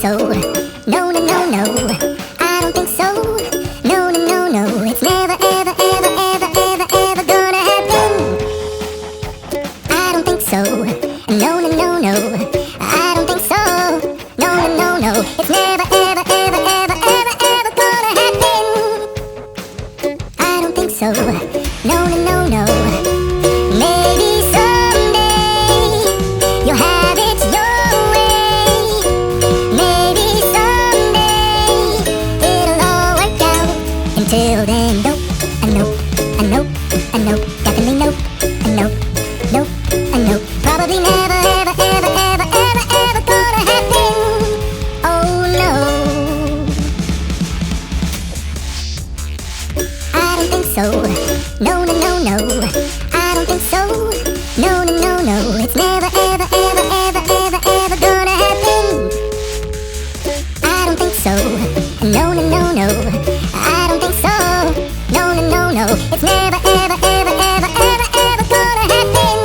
so. No, no, no, no. I don't think so. No, no, no, no. It's never, ever, ever, ever, ever, ever gonna happen. I don't think so. No, no, no, no. I don't think so. No, no, no, no. It's never, ever, ever, ever, ever, ever gonna happen. I don't think so. No, no, no, no. Maybe someday you'll have it your way. Maybe someday it'll all work out. Until then, nope, nope, nope, nope, definitely nope, nope, nope, nope. Probably never, ever, ever, ever, ever, ever gonna happen. Oh no. I don't think so. No, no, no, no. I don't think so. No, no, no, no. It's never, ever, ever, ever, ever, ever gonna happen. I don't think so. No, no, no, no. I don't think so. No, no, no, no. It's never, ever, ever, ever, ever, ever gonna happen.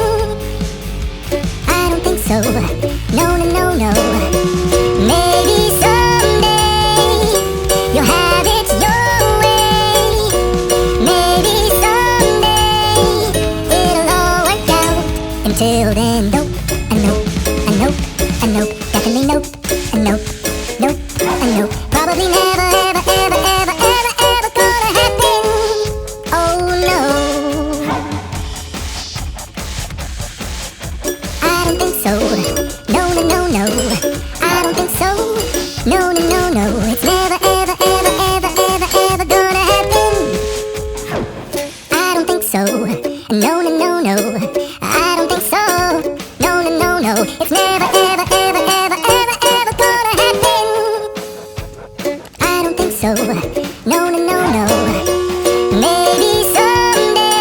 I don't think so. No, no, no, no. Maybe someday you'll have it your way. Maybe someday it'll all work out. Until then, nope, nope, nope, nope, definitely nope, nope, nope, nope. Probably never, ever, ever, ever, ever, ever gonna happen. Oh no. I don't think so. No, no, no, no. I don't think so. No, no, no, no. It's never, ever, ever, ever, ever, ever gonna happen. I don't think so. No, no, no, no. I don't think so. No, no, no, no. It's never, ever, ever, ever, ever, ever gonna happen. I don't think so. No, no, no, no. Maybe someday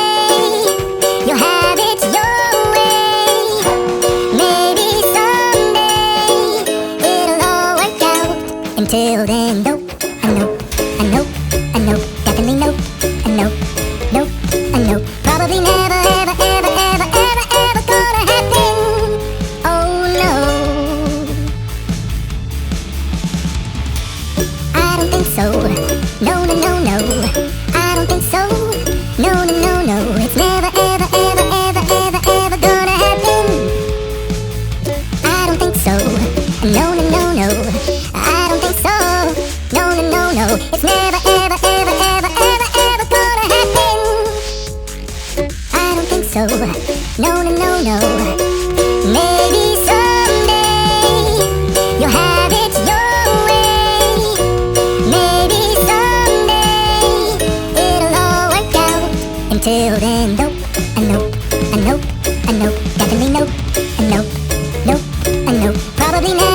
you'll have it your way. Maybe someday it'll all work out. Until then, nope, nope, nope, nope, definitely nope, nope, nope, nope. Probably never, ever, ever, ever, ever, ever gonna happen. Oh no. I don't think so. No, no, no, no. I don't think so. No, no, no, no. It's never, ever, ever, ever, ever, ever gonna happen. I don't think so. No, no, no, no. I don't think so. No, no, no, no. It's never, ever, ever, ever, ever, ever gonna happen. I don't think so. No, no, no, no. Maybe someday you'll have it your way. Maybe someday it'll all work out. Until then, nope, nope, nope, nope, definitely nope, nope, nope, nope. Probably never.